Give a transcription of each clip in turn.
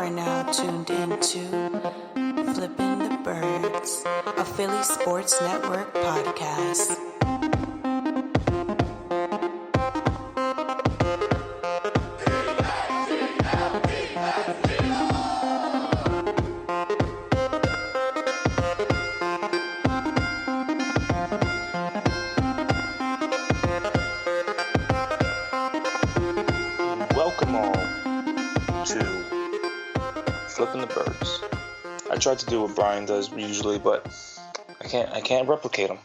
are now tuned into Flipping the Birds, a Philly Sports Network podcast. Welcome all to Flipping the Birds. I tried to do what Brian does usually, but I can't replicate him.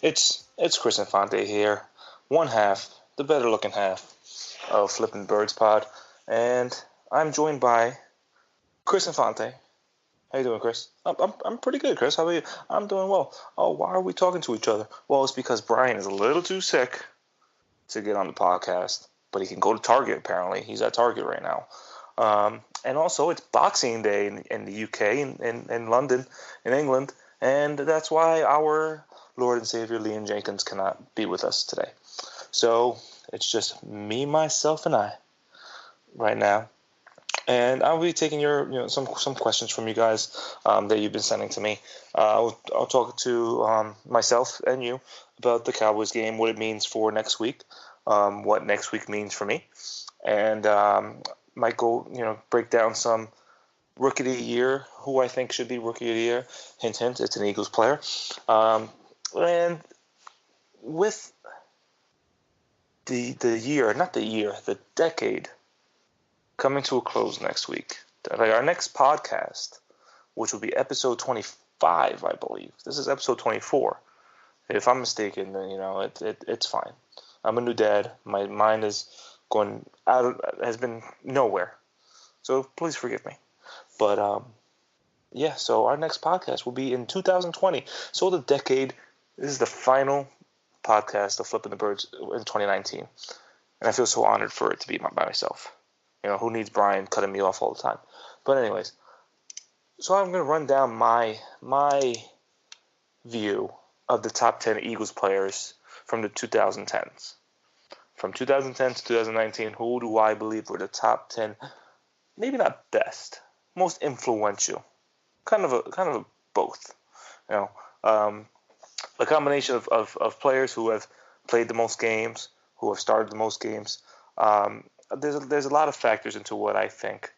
It's Chris Infante here, one half, the better looking half of Flipping the Birds pod, and I'm joined by Chris Infante. How you doing, Chris? I'm pretty good, Chris. How about you? I'm doing well. Oh, why are we talking to each other? Well, it's because Brian is a little too sick to get on the podcast, but he can go to Target, apparently. He's at Target right now. And also, it's Boxing Day in the UK, in London, in England, and that's why our Lord and Savior, Liam Jenkins, cannot be with us today. So, it's just me, myself, and I right now. And I'll be taking some questions from you guys that you've been sending to me. I'll talk to myself and you about the Cowboys game, what it means for next week, what next week means for me, and might go break down some Rookie of the Year, who I think should be Rookie of the Year. Hint, hint, it's an Eagles player. And with the decade coming to a close next week, like our next podcast, which will be episode 25, I believe. This is episode 24. If I'm mistaken, then it's fine. I'm a new dad. My mind is has been nowhere. So please forgive me. But so our next podcast will be in 2020. So the decade. This is the final podcast of Flipping the Birds in 2019, and I feel so honored for it to be by myself. Who needs Brian cutting me off all the time? But anyways, so I'm going to run down my view of the top 10 Eagles players from the 2010s. From 2010 to 2019, who do I believe were the top 10, maybe not best, most influential, kind of a both. A combination of players who have played the most games, who have started the most games. There's a lot of factors into what I think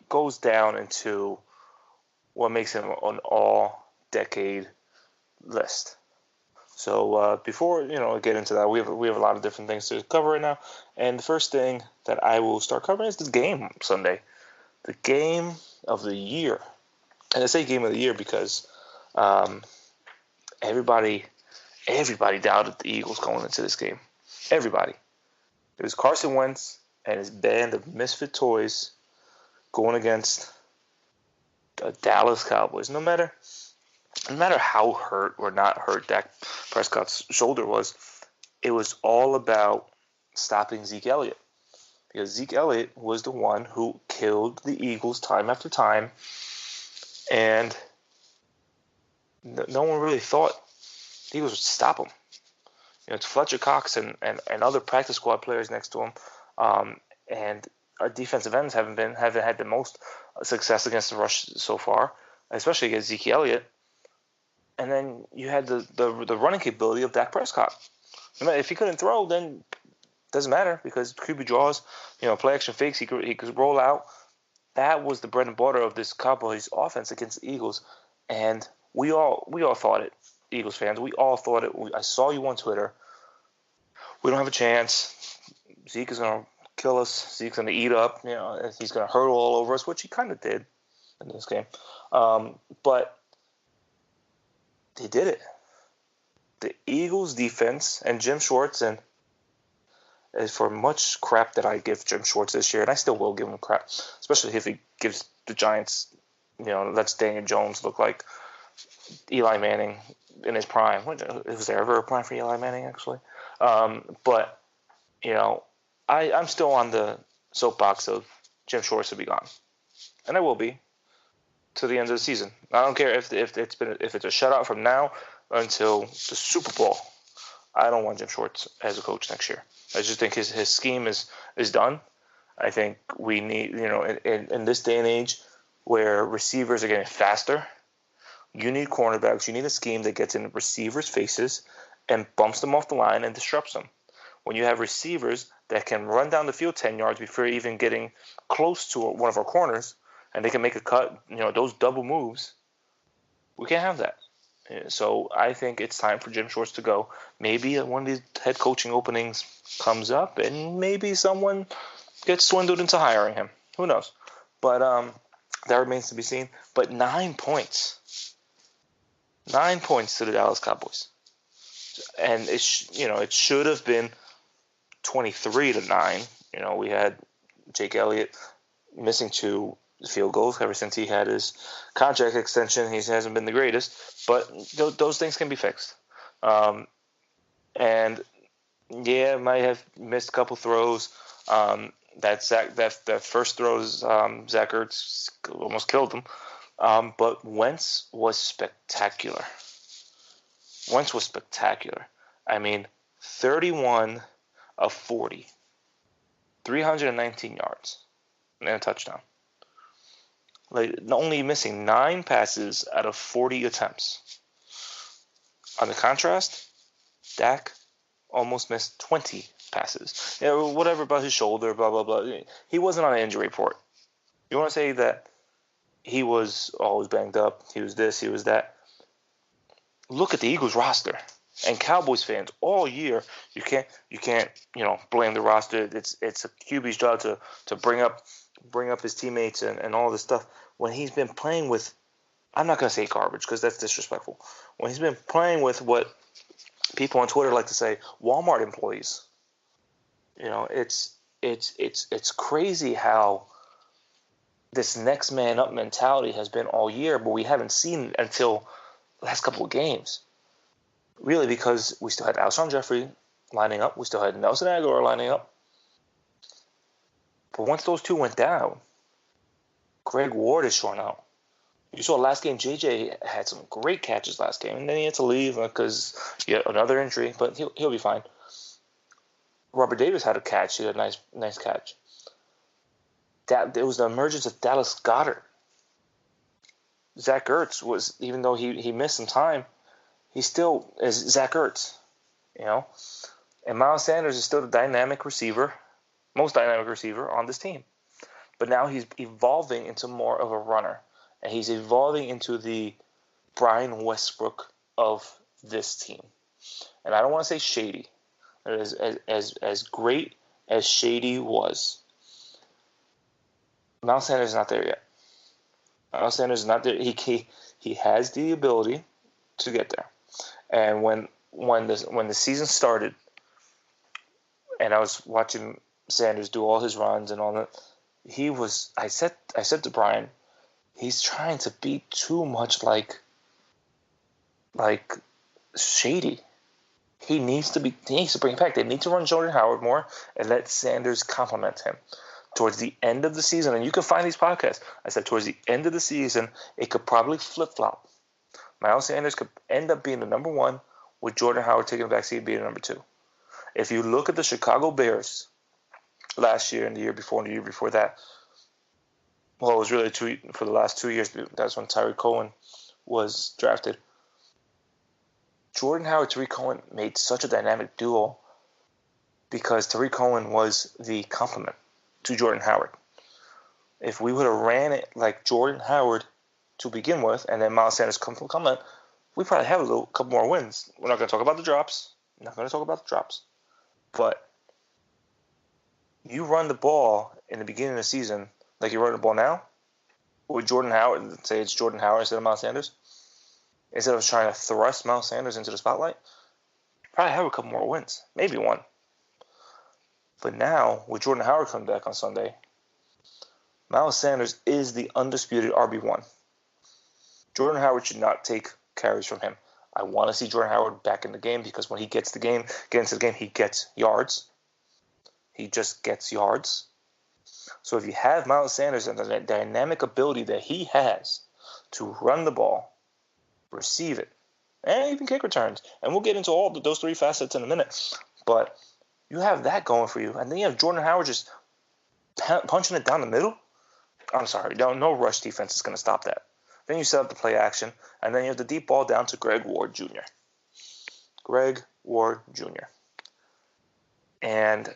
goes down into what makes him an all-decade list. So before I get into that, we have a lot of different things to cover right now. And the first thing that I will start covering is the game Sunday, the game of the year. And I say game of the year because everybody doubted the Eagles going into this game. Everybody. It was Carson Wentz and his band of misfit toys going against the Dallas Cowboys. No matter how hurt or not hurt Dak Prescott's shoulder was, it was all about stopping Zeke Elliott. Because Zeke Elliott was the one who killed the Eagles time after time. And no one really thought the Eagles would stop him. It's Fletcher Cox and other practice squad players next to him. And our defensive ends haven't had the most success against the rush so far, especially against Zeke Elliott. And then you had the running capability of Dak Prescott. If he couldn't throw, then it doesn't matter because QB draws, play action fakes, he could roll out. That was the bread and butter of this Cowboys offense against the Eagles. And we all thought it, Eagles fans. We all thought it. I saw you on Twitter. We don't have a chance. Zeke is going to kill us. Zeke's going to eat up. He's going to hurdle all over us, which he kind of did in this game. But they did it. The Eagles defense and Jim Schwartz, and as for much crap that I give Jim Schwartz this year, and I still will give him crap, especially if he gives the Giants, lets Daniel Jones look like Eli Manning in his prime. Was there ever a prime for Eli Manning, actually? But I'm still on the soapbox of Jim Schwartz to be gone, and I will be to the end of the season. I don't care if it's a shutout from now until the Super Bowl. I don't want Jim Schwartz as a coach next year. I just think his scheme is done. I think we need, in this day and age where receivers are getting faster, you need cornerbacks. You need a scheme that gets in receivers' faces and bumps them off the line and disrupts them. When you have receivers that can run down the field 10 yards before even getting close to one of our corners, and they can make a cut, those double moves, we can't have that. So I think it's time for Jim Schwartz to go. Maybe one of these head coaching openings comes up, and maybe someone gets swindled into hiring him. Who knows? But that remains to be seen. But 9 points. 9 points to the Dallas Cowboys. And it should have been 23-9. We had Jake Elliott missing 2 field goals ever since he had his contract extension. He hasn't been the greatest, but those things can be fixed. And yeah, might have missed a couple throws. That first throw, Zach Ertz almost killed him. But Wentz was spectacular. I mean, 31 of 40, 319 yards, and a touchdown. Only missing 9 passes out of 40 attempts. On the contrast, Dak almost missed 20 passes. Whatever about his shoulder, blah, blah, blah. He wasn't on an injury report. You want to say that he was always banged up, he was this, he was that. Look at the Eagles roster. And Cowboys fans all year, you can't blame the roster. It's a QB's job to bring up his teammates and all this stuff. When he's been playing with, I'm not going to say garbage because that's disrespectful. When he's been playing with what people on Twitter like to say, Walmart employees. It's crazy how this next man up mentality has been all year, but we haven't seen it until the last couple of games. Really, because we still had Alshon Jeffrey lining up. We still had Nelson Aguilar lining up. But once those two went down, Greg Ward is showing out. You saw last game, JJ had some great catches last game, and then he had to leave because he had another injury, but he'll be fine. Robert Davis had a catch. He had a nice catch. There was the emergence of Dallas Goedert. Zach Ertz was, even though he missed some time, he still is Zach Ertz, And Miles Sanders is still the most dynamic receiver on this team. But now he's evolving into more of a runner. And he's evolving into the Brian Westbrook of this team. And I don't want to say shady. As great as Shady was, Miles Sanders is not there yet. Miles Sanders is not there. He has the ability to get there. And when the season started, and I was watching Sanders do all his runs and all that, I said to Brian, he's trying to be too much like Shady. He needs to bring it back. They need to run Jordan Howard more and let Sanders complement him. Towards the end of the season, and you can find these podcasts, I said towards the end of the season, it could probably flip-flop. Miles Sanders could end up being the number 1 with Jordan Howard taking the backseat being the number 2. If you look at the Chicago Bears last year and the year before and the year before that, well, it was really for the last 2 years. That's when Tyreek Cohen was drafted. Jordan Howard, Tariq Cohen made such a dynamic duo because Tariq Cohen was the complement to Jordan Howard. If we would have ran it like Jordan Howard to begin with, and then Miles Sanders come in, we probably have a couple more wins. We're not going to talk about the drops. But you run the ball in the beginning of the season like you run the ball now with Jordan Howard, say it's Jordan Howard instead of Miles Sanders, instead of trying to thrust Miles Sanders into the spotlight, probably have a couple more wins, maybe one. But now, with Jordan Howard coming back on Sunday, Miles Sanders is the undisputed RB1. Jordan Howard should not take carries from him. I want to see Jordan Howard back in the game because when he gets into the game, he gets yards. He just gets yards. So if you have Miles Sanders and the dynamic ability that he has to run the ball, receive it, and even kick returns, and we'll get into all those 3 facets in a minute, but you have that going for you, and then you have Jordan Howard just punching it down the middle. I'm sorry, no rush defense is going to stop that. Then you set up the play action, and then you have the deep ball down to Greg Ward Jr. And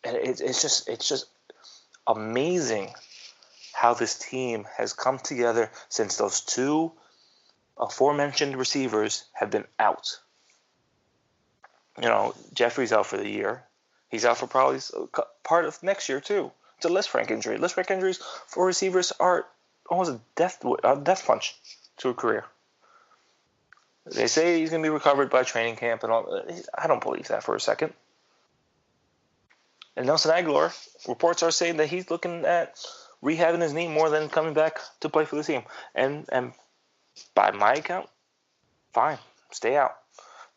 it's just amazing how this team has come together since those two aforementioned receivers have been out. Jeffrey's out for the year. He's out for probably part of next year too. It's a Lisfranc injury. Lisfranc injuries for receivers are almost a death punch to a career. They say he's going to be recovered by training camp and all. I don't believe that for a second. And Nelson Aguilar, reports are saying that he's looking at rehabbing his knee more than coming back to play for the team. And by my account, fine, stay out.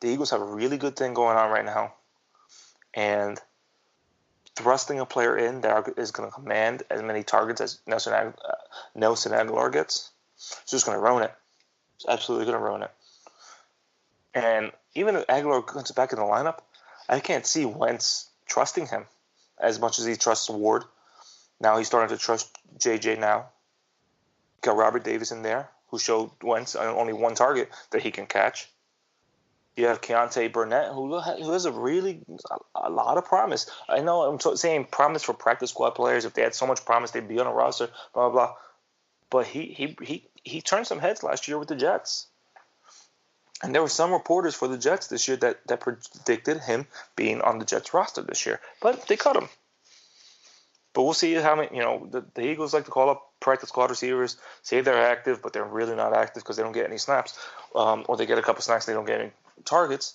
The Eagles have a really good thing going on right now. And thrusting a player in that is going to command as many targets as Nelson Aguilar gets, it's just going to ruin it. It's absolutely going to ruin it. And even if Aguilar comes back in the lineup, I can't see Wentz trusting him as much as he trusts Ward. Now he's starting to trust JJ now. Got Robert Davis in there, who showed Wentz only one target that he can catch. You have Keontae Burnett, who has a lot of promise. I know I'm saying promise for practice squad players. If they had so much promise, they'd be on a roster, blah, blah, blah. But he turned some heads last year with the Jets. And there were some reporters for the Jets this year that predicted him being on the Jets roster this year. But they cut him. But we'll see how many, the Eagles like to call up practice squad receivers, say they're active, but they're really not active because they don't get any snaps. Or they get a couple snaps, they don't get any targets.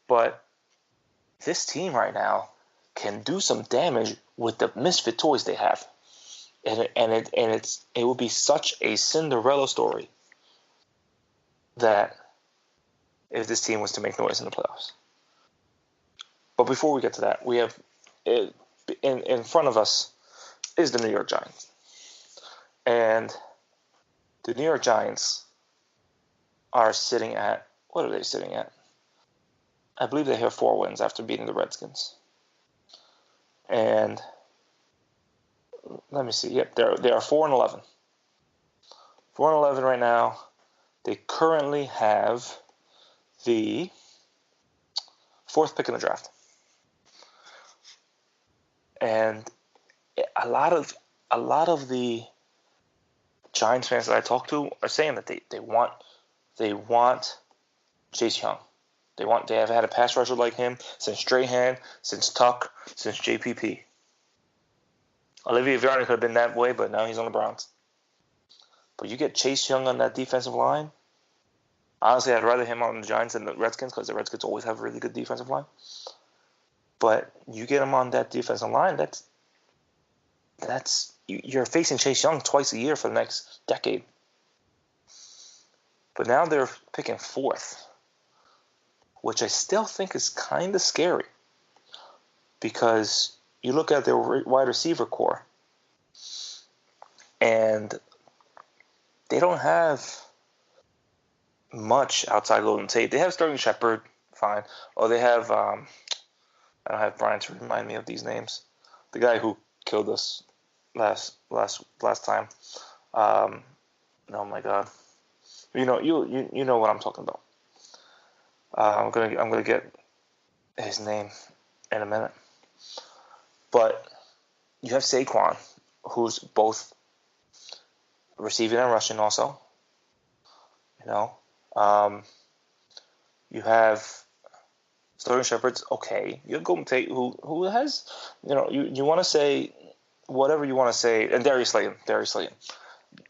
But this team right now can do some damage with the misfit toys they have. And it will be such a Cinderella story that if this team was to make noise in the playoffs. But before we get to that, we have in front of us is the New York Giants. And the New York Giants are sitting at, what are they sitting at? I believe they have 4 wins after beating the Redskins. And let me see. Yep, they are 4-11. 4-11 right now. They currently have the 4th pick in the draft. And a lot of the Giants fans that I talk to are saying that they want Chase Young. They have had a pass rusher like him since Strahan, since Tuck, since JPP. Olivier Vernon could have been that way, but now he's on the Browns. But you get Chase Young on that defensive line. Honestly, I'd rather him on the Giants than the Redskins because the Redskins always have a really good defensive line. But you get him on that defensive line, you're facing Chase Young twice a year for the next decade. But now they're picking 4th, which I still think is kind of scary because you look at their wide receiver core and they don't have much outside Golden Tate. They have Sterling Shepard, fine. Or they have I don't have Brian to remind me of these names. The guy who killed us last time. Oh my God. You know what I'm talking about. I'm gonna get his name in a minute. But you have Saquon, who's both receiving and rushing also. You have Sterling Shepard's okay. You have Golden Tate, who has, you want to say whatever you want to say, and Darius Slayton.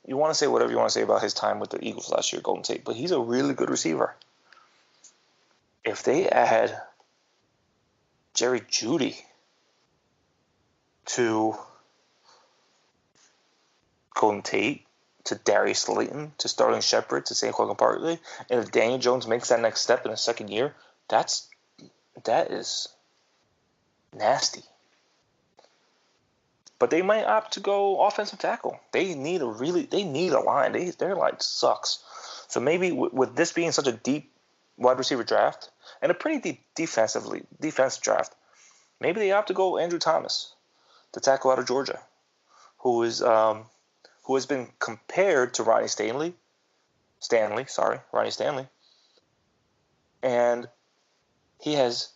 You want to say whatever you want to say about his time with the Eagles last year, Golden Tate, but he's a really good receiver. If they add Jerry Jeudy to Golden Tate, to Darius Slayton, to Sterling Shepard, to Saquon Barkley, and if Daniel Jones makes that next step in his second year, that is nasty. But they might opt to go offensive tackle. They need a line. Their line sucks. So maybe with this being such a deep wide receiver draft and a pretty deep defense draft, maybe they opt to go Andrew Thomas. the tackle out of Georgia, who has been compared to Ronnie Stanley, and he has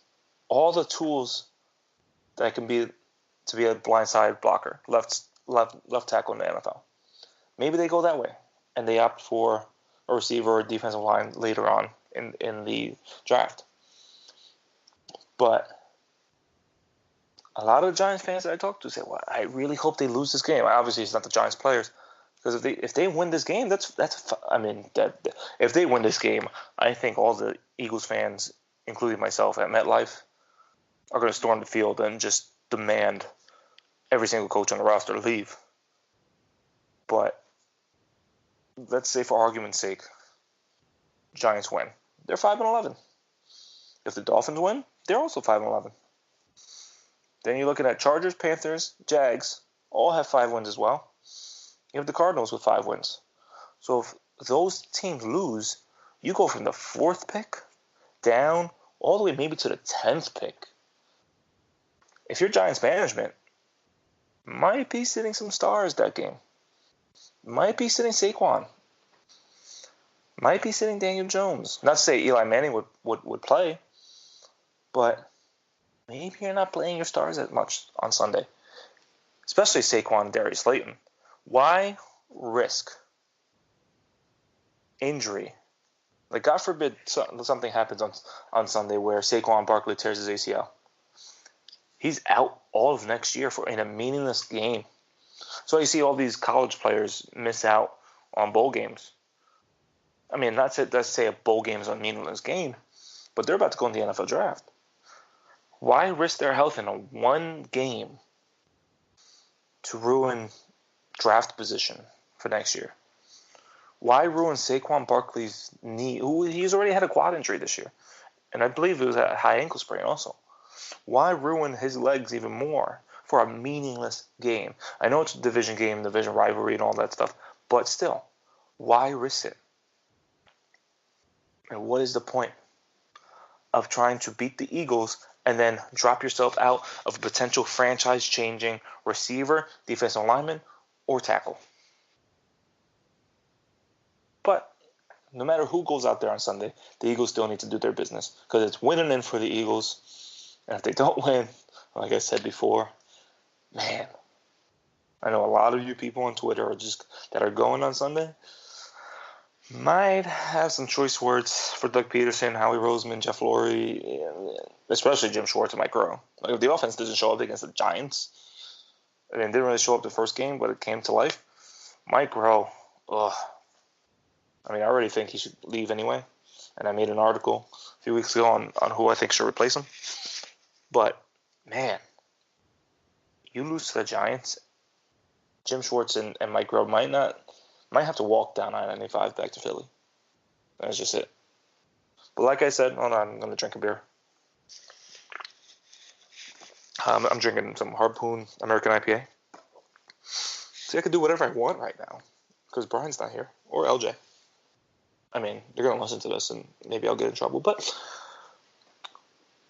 all the tools that can be to be a blindside blocker, left tackle in the NFL. Maybe they go that way, and they opt for a receiver or defensive line later on in the draft. But a lot of the Giants fans that I talk to say, "Well, I really hope they lose this game." Obviously, it's not the Giants players, because if they win this game, if they win this game, I think all the Eagles fans, including myself at MetLife, are going to storm the field and just demand every single coach on the roster to leave. But let's say, for argument's sake, Giants win. They're 5-11. If the Dolphins win, they're also 5-11. Then you're looking at Chargers, Panthers, Jags, all have 5 wins as well. You have the Cardinals with 5 wins. So if those teams lose, you go from the 4th pick down all the way maybe to the 10th pick. If you're Giants management, might be sitting some stars that game. Might be sitting Saquon. Might be sitting Daniel Jones. Not to say Eli Manning would play, but maybe you're not playing your stars as much on Sunday. Especially Saquon and Darius Slayton. Why risk injury? Like, God forbid something happens on Sunday where Saquon Barkley tears his ACL. He's out all of next year in a meaningless game. So you see all these college players miss out on bowl games. I mean, not to say a bowl game is a meaningless game, but they're about to go in the NFL draft. Why risk their health in a one game to ruin draft position for next year? Why ruin Saquon Barkley's knee? He's already had a quad injury this year, and I believe it was a high ankle sprain also. Why ruin his legs even more for a meaningless game? I know it's a division game, division rivalry, and all that stuff, but still, why risk it? And what is the point of trying to beat the Eagles and then drop yourself out of a potential franchise-changing receiver, defensive lineman, or tackle? But no matter who goes out there on Sunday, the Eagles still need to do their business, because it's winning in for the Eagles. And if they don't win, like I said before, man, I know a lot of you people on Twitter that are going on Sunday might have some choice words for Doug Peterson, Howie Roseman, Jeff Lurie, especially Jim Schwartz and Mike Groh. Like, if the offense doesn't show up against the Giants, and it didn't really show up the first game, but it came to life, Mike Groh, I mean, I already think he should leave anyway. And I made an article a few weeks ago on who I think should replace him. But, man, you lose to the Giants, Jim Schwartz and Mike Groh might have to walk down I-95 back to Philly. That's just it. But like I said, hold on, I'm going to drink a beer. I'm drinking some Harpoon American IPA. See, I can do whatever I want right now because Brian's not here, or LJ. I mean, they're going to listen to this, and maybe I'll get in trouble, but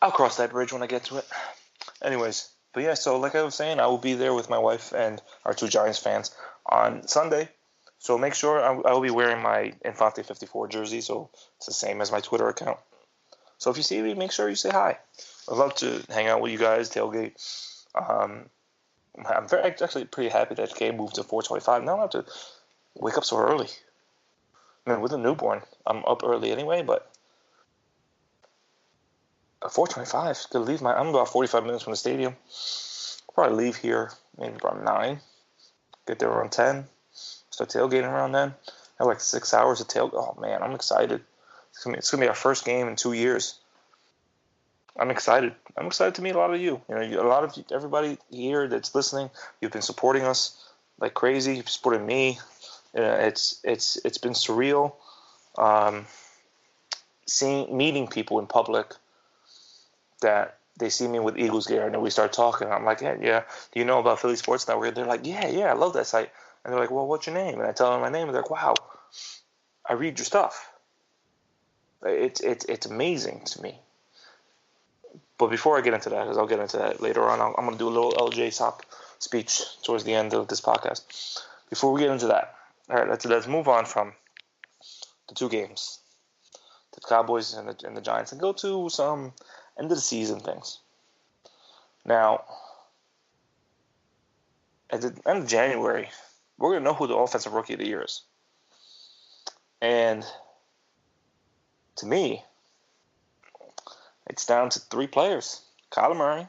I'll cross that bridge when I get to it. Anyways, but yeah, so like I was saying, I will be there with my wife and our 2 Giants fans on Sunday. So make sure I will be wearing my EP24 jersey, so it's the same as my Twitter account. So if you see me, make sure you say hi. I'd love to hang out with you guys, tailgate. I'm actually pretty happy that the game moved to 4:25. Now I don't have to wake up so early. I mean, with a newborn, I'm up early anyway, but at 4:25, I'm about 45 minutes from the stadium. I'll probably leave here maybe around 9, get there around 10, start tailgating around then. I have like 6 hours of tailgate. Oh man, I'm excited. It's gonna be our first game in 2 years. I'm excited. I'm excited to meet a lot of you. Everybody here that's listening, you've been supporting us like crazy. You've supported me. It's been surreal. Meeting people in public that they see me with Eagles gear, and then we start talking. I'm like, yeah. Do you know about Philly Sports Network? They're like, yeah, I love that site. And they're like, well, what's your name? And I tell them my name, and they're like, wow, I read your stuff. It's amazing to me. But before I get into that, because I'll get into that later on, I'm going to do a little LJ Sop speech towards the end of this podcast. Before we get into that, all right, let's move on from the two games, the Cowboys and the Giants, and go to some end of the season things. Now, at the end of January, we're going to know who the offensive rookie of the year is. And to me, it's down to three players: Kyler Murray,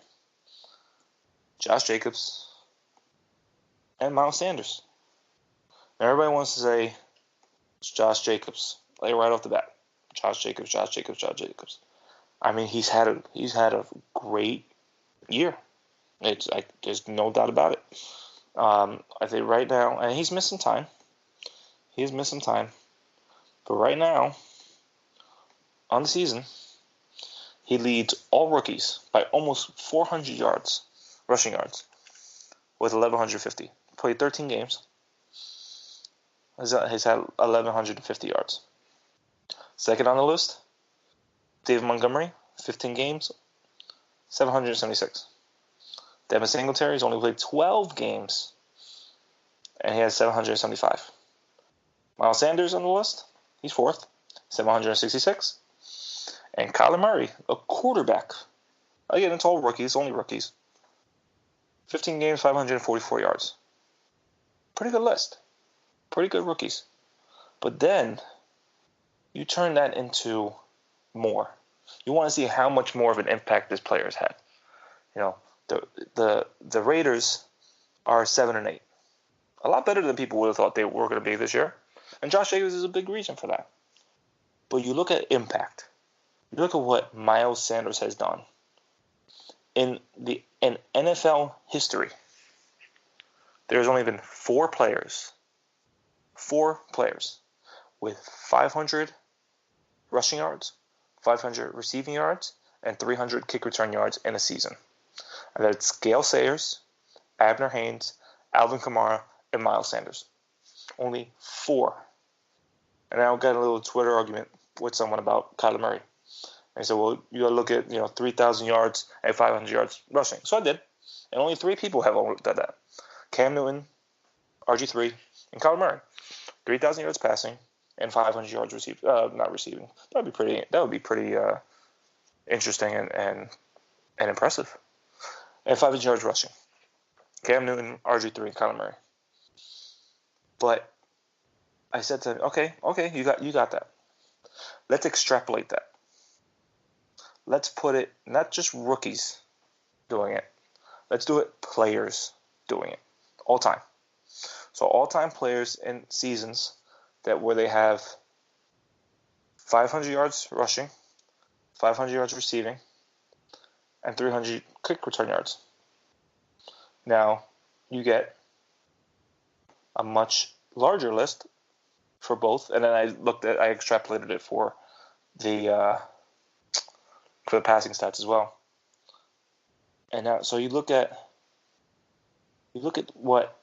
Josh Jacobs, and Miles Sanders. Now, everybody wants to say it's Josh Jacobs. Like right off the bat, Josh Jacobs. I mean, he's had a great year. There's no doubt about it. I think right now, and he's missing time. But right now, on the season, he leads all rookies by almost 400 yards, rushing yards, with 1,150. Played 13 games. He's had 1,150 yards. Second on the list, David Montgomery, 15 games, 776. Devin Singletary's only played 12 games, and he has 775. Miles Sanders on the list, he's fourth, 766. And Kyler Murray, a quarterback. Again, it's all rookies, only rookies. 15 games, 544 yards. Pretty good list. Pretty good rookies. But then you turn that into more. You want to see how much more of an impact this player has had. You know, the Raiders are 7-8. A lot better than people would have thought they were going to be this year. And Josh Jacobs is a big reason for that. But you look at impact. You look at what Miles Sanders has done. In NFL history, there's only been four players with 500 rushing yards, 500 receiving yards, and 300 kick return yards in a season. And that's Gale Sayers, Abner Haynes, Alvin Kamara, and Miles Sanders. Only four. And I got a little Twitter argument with someone about Kyler Murray. And he said, well, you got to look at 3,000 yards and 500 yards rushing. So I did. And only three people have done that. Cam Newton, RG3, and Kyler Murray. 3,000 yards passing and 500 yards not receiving. That would be pretty interesting and impressive. And 500 yards rushing. Cam Newton, RG3, and Kyler Murray. But I said to him, okay, you got that. Let's extrapolate that. Let's put it not just rookies doing it. Let's do it players doing it all time. So all-time players in seasons where they have 500 yards rushing, 500 yards receiving, and 300 kick return yards. Now you get a much larger list for both, and then I extrapolated it for the passing stats as well. And now, so you look at what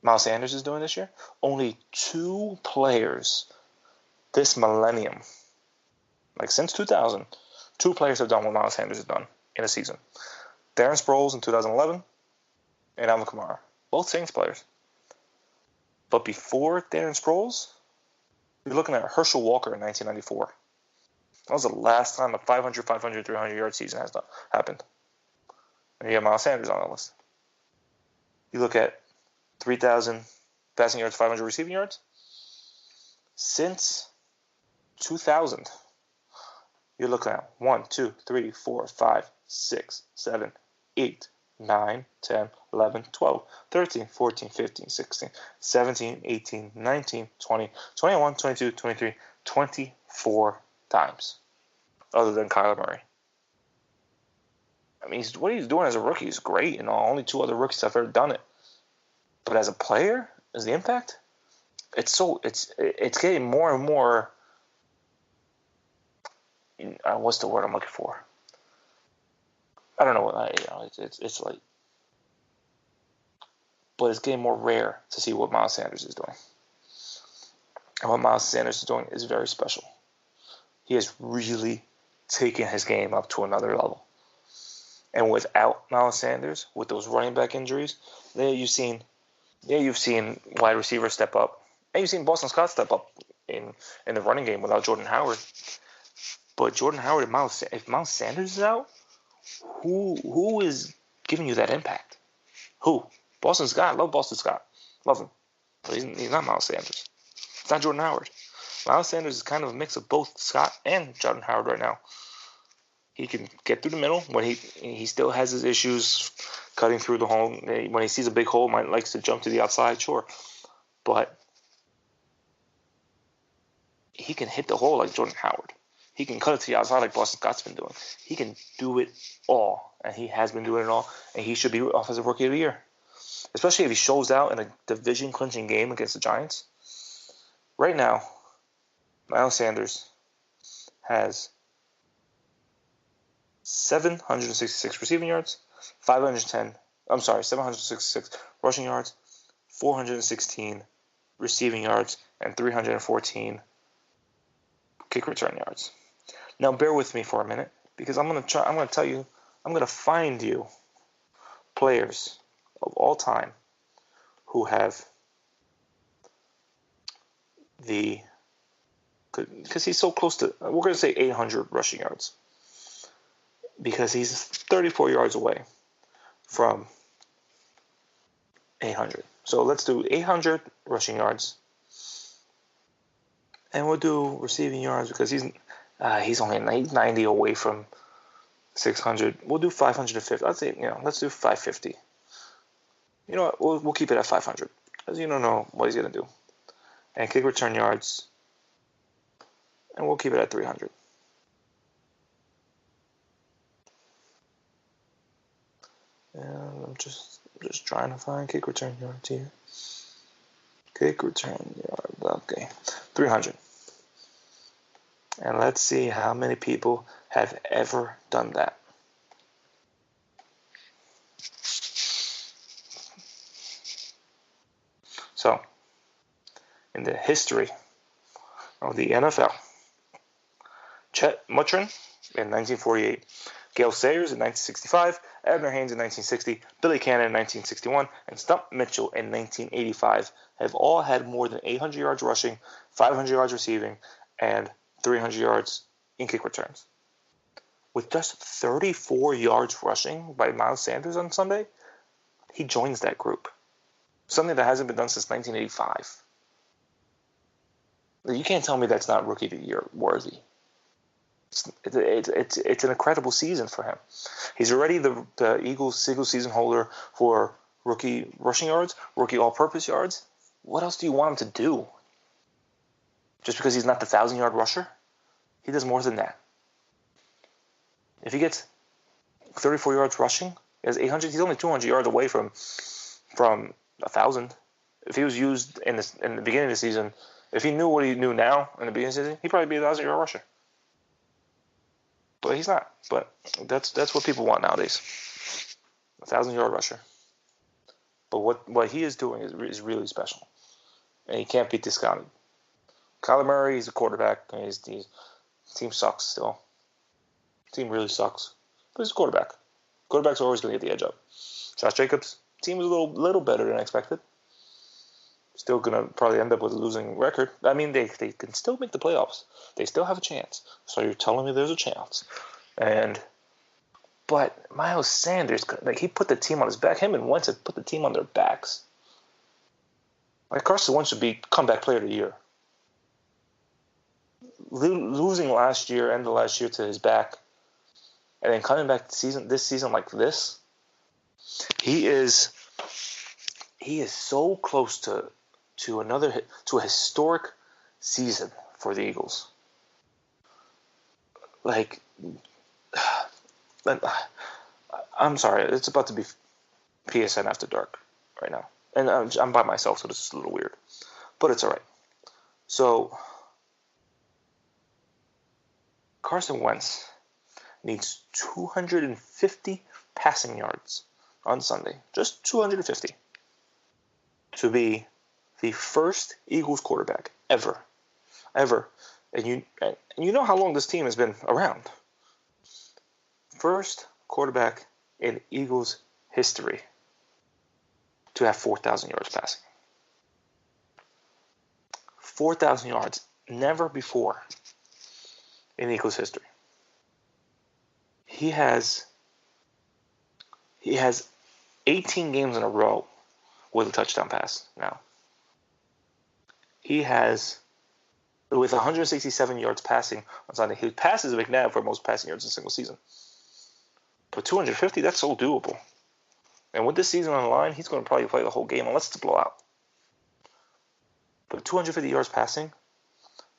Miles Sanders is doing this year. Only two players this millennium, like since 2000, two players have done what Miles Sanders has done in a season. Darren Sproles in 2011 and Alvin Kamara, both Saints players. But before Darren Sproles, you're looking at Herschel Walker in 1994. That was the last time a 500, 300 yard season has happened. And you have Miles Sanders on the list. You look at 3,000 passing yards, 500 receiving yards. Since 2000, you're looking at 1, 2, 3, 4, 5, 6, 7, 8, 9, 10, 11, 12, 13, 14, 15, 16, 17, 18, 19, 20, 21, 22, 23, 24 times, other than Kyler Murray. I mean, what he's doing as a rookie is great, and only two other rookies have ever done it. But as a player, as the impact, it's getting more and more. What's the word I'm looking for? I don't know what it's like, but it's getting more rare to see what Miles Sanders is doing. And what Miles Sanders is doing is very special. He has really, taken his game up to another level. And without Miles Sanders, with those running back injuries, you've seen wide receivers step up, and you've seen Boston Scott step up in the running game without Jordan Howard. But Jordan Howard and if Miles Sanders is out, who is giving you that impact? Who? Boston Scott. I love Boston Scott. Love him. But he's not Miles Sanders. It's not Jordan Howard. Miles Sanders is kind of a mix of both Scott and Jordan Howard right now. He can get through the middle when he still has his issues cutting through the hole. When he sees a big hole, he likes to jump to the outside, sure. But he can hit the hole like Jordan Howard. He can cut it to the outside like Boston Scott's been doing. He can do it all, and he has been doing it all, and he should be Offensive Rookie of the Year. Especially if he shows out in a division-clinching game against the Giants. Right now, Miles Sanders has 766 receiving yards, 766 rushing yards, 416 receiving yards, and 314 kick return yards. Now bear with me for a minute, because I'm going to find you players of all time who have because he's so close to, we're going to say 800 rushing yards, because he's 34 yards away from 800. So let's do 800 rushing yards, and we'll do receiving yards because he's only 90 away from 600. We'll do 550. Let's do 550. You know what? We'll keep it at 500 because you don't know what he's gonna do. And kick return yards, and we'll keep it at 300. And I'm just trying to find kick return yards here. Kick return yards, okay, 300. And let's see how many people have ever done that. So, in the history of the NFL, Chet Mutrin in 1948, Gale Sayers in 1965, Abner Haynes in 1960, Billy Cannon in 1961, and Stump Mitchell in 1985 have all had more than 800 yards rushing, 500 yards receiving, and 300 yards in kick returns. With just 34 yards rushing by Miles Sanders on Sunday, he joins that group. Something that hasn't been done since 1985. You can't tell me that's not Rookie of the Year worthy. It's an incredible season for him. He's already the Eagles single season holder for rookie rushing yards, rookie all-purpose yards. What else do you want him to do? Just because he's not the 1,000-yard rusher? He does more than that. If he gets 34 yards rushing, he has 800. He's only 200 yards away from 1,000. If he was used in the beginning of the season, if he knew what he knew now in the beginning of the season, he'd probably be a 1,000-yard rusher. But he's not. But that's what people want nowadays. 1,000-yard rusher. But what he is doing is really special, and he can't be discounted. Kyler Murray, he's a quarterback. His team sucks still. Team really sucks. But he's a quarterback. Quarterbacks are always going to get the edge up. Josh Jacobs, team was a little better than expected. Still going to probably end up with a losing record. I mean, they can still make the playoffs. They still have a chance. So you're telling me there's a chance. But Miles Sanders, he put the team on his back. Him and Wentz have put the team on their backs. Carson Wentz should be comeback player of the year. Losing last year, end of last year, to his back, and then coming back this season like this, he is so close to a historic season for the Eagles. I'm sorry, it's about to be PSN After Dark right now, and I'm by myself, so this is a little weird, but it's all right. So Carson Wentz needs 250 passing yards on Sunday, just 250, to be the first Eagles quarterback ever. And you know how long this team has been around. First quarterback in Eagles history to have 4,000 yards passing. 4,000 yards. Never before in Eagles history. He has 18 games in a row with a touchdown pass now. He has, with 167 yards passing on Sunday, he passes McNabb for most passing yards in a single season. But 250, that's so doable. And with this season on the line, he's going to probably play the whole game unless it's a blowout. But 250 yards passing,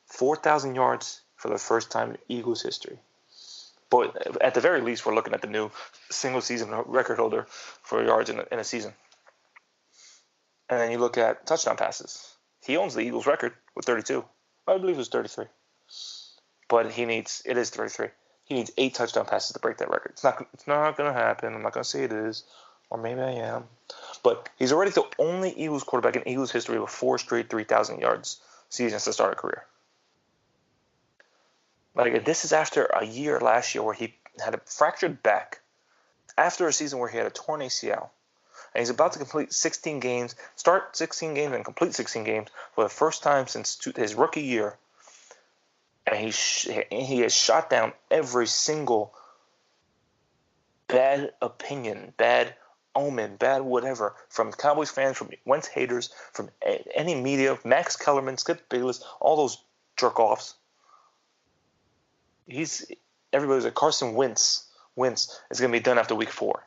4,000 yards for the first time in Eagles history. But at the very least, we're looking at the new single-season record holder for yards in a season. And then you look at touchdown passes. He owns the Eagles record with 32. I believe it was 33. But it is 33. He needs 8 touchdown passes to break that record. It's not going to happen. I'm not going to say it is. Or maybe I am. But he's already the only Eagles quarterback in Eagles history with 4 straight 3,000 yards seasons to start a career. Like, this is after a year last year where he had a fractured back, after a season where he had a torn ACL, and he's about to complete 16 games, start 16 games and complete 16 games for the first time since his rookie year, and he has shot down every single bad opinion, bad omen, bad whatever, from Cowboys fans, from Wentz haters, from any media, Max Kellerman, Skip Bayless, all those jerk-offs. Everybody's like, Carson Wentz is going to be done after week 4.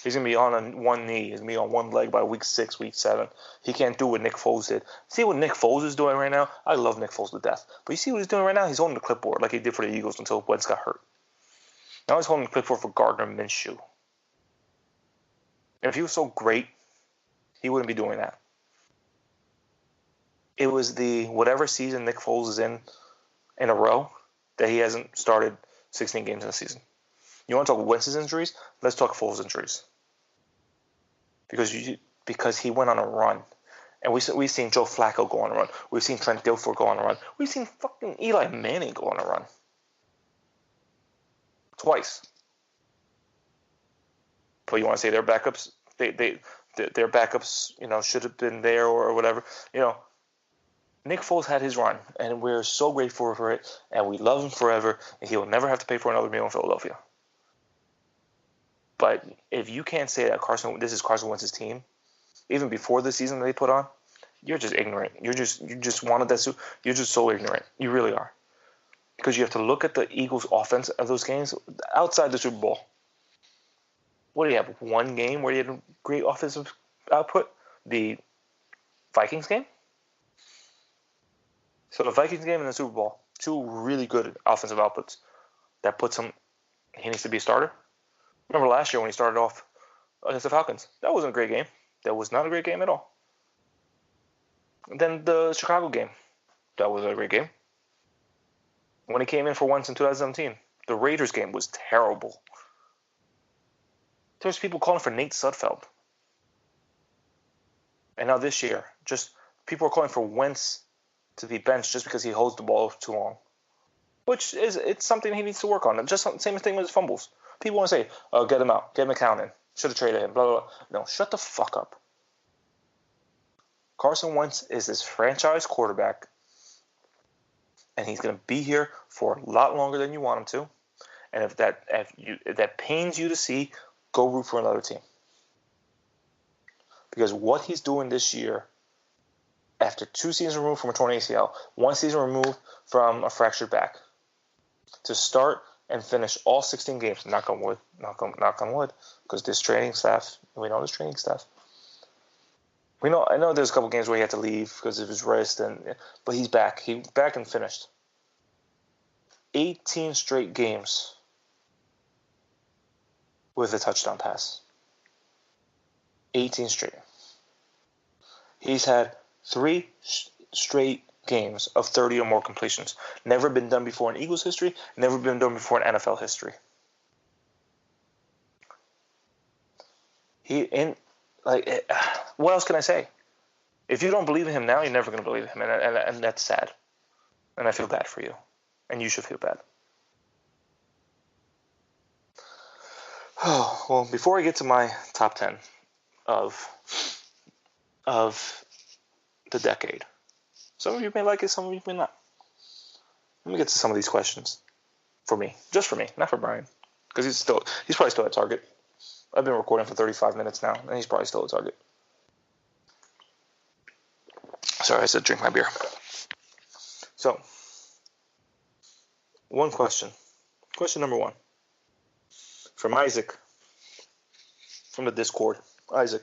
He's going to be on one knee. He's going to be on one leg by week 6, week 7. He can't do what Nick Foles did. See what Nick Foles is doing right now? I love Nick Foles to death. But you see what he's doing right now? He's holding the clipboard like he did for the Eagles until Wentz got hurt. Now he's holding the clipboard for Gardner Minshew. And if he was so great, he wouldn't be doing that. It was the whatever season Nick Foles is in a row that he hasn't started 16 games in a season. You want to talk Wentz's injuries? Let's talk Foles' injuries. Because he went on a run. And we've seen Joe Flacco go on a run. We've seen Trent Dilfer go on a run. We've seen fucking Eli Manning go on a run. Twice. But you want to say their backups? Their backups, should have been there or whatever. Nick Foles had his run, and we're so grateful for it, and we love him forever, and he will never have to pay for another meal in Philadelphia. But if you can't say that this is Carson Wentz's team, even before the season they put on, you're just ignorant. You just wanted that. You're just so ignorant. You really are, because you have to look at the Eagles' offense of those games outside the Super Bowl. What do you have? One game where you had great offensive output? The Vikings game. So the Vikings game and the Super Bowl, 2 really good offensive outputs. That puts him. He needs to be a starter. Remember last year when he started off against the Falcons? That wasn't a great game. That was not a great game at all. And then the Chicago game. That was a great game. When he came in for once in 2017, the Raiders game was terrible. There's people calling for Nate Sudfeld. And now this year, just people are calling for Wentz to be benched just because he holds the ball too long. It's something he needs to work on. Just the same thing with his fumbles. People want to say, get him out, get McCown in, should have traded him, blah, blah, blah. No, shut the fuck up. Carson Wentz is this franchise quarterback, and he's going to be here for a lot longer than you want him to. And if that pains you to see, go root for another team. Because what he's doing this year, after 2 seasons removed from a torn ACL, 1 season removed from a fractured back, to start and finish all 16 games, knock on wood, because this training staff, I know there's a couple games where he had to leave because of his wrist, but he's back. He's back and finished. 18 straight games with a touchdown pass. 18 straight. He's had 3 straight games of 30 or more completions. Never been done before in Eagles history. Never been done before in NFL history. What else can I say? If you don't believe in him now, you're never going to believe in him, and that's sad. And I feel bad for you, and you should feel bad. Oh, well, before I get to my top 10 of of the decade, some of you may like it, some of you may not. Let me get to some of these questions for me, just for me, not for Brian, because he's probably still at Target. I've been recording for 35 minutes now, and he's probably still at Target. Sorry, I said drink my beer. So, one question. Question number one. From Isaac. From the Discord. Isaac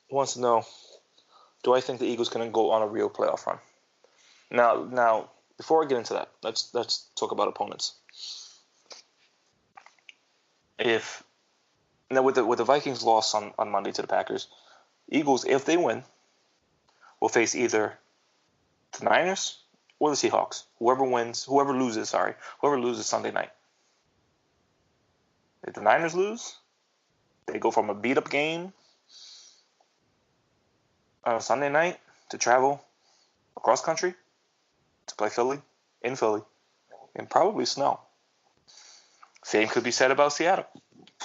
wants to know, do I think the Eagles can go on a real playoff run? Now, before I get into that, let's talk about opponents. With the Vikings loss on Monday to the Packers, Eagles, if they win, will face either the Niners or the Seahawks. Whoever loses Sunday night. If the Niners lose, they go from a beat-up game on Sunday night to travel across country to play in Philly, and probably snow. Same could be said about Seattle.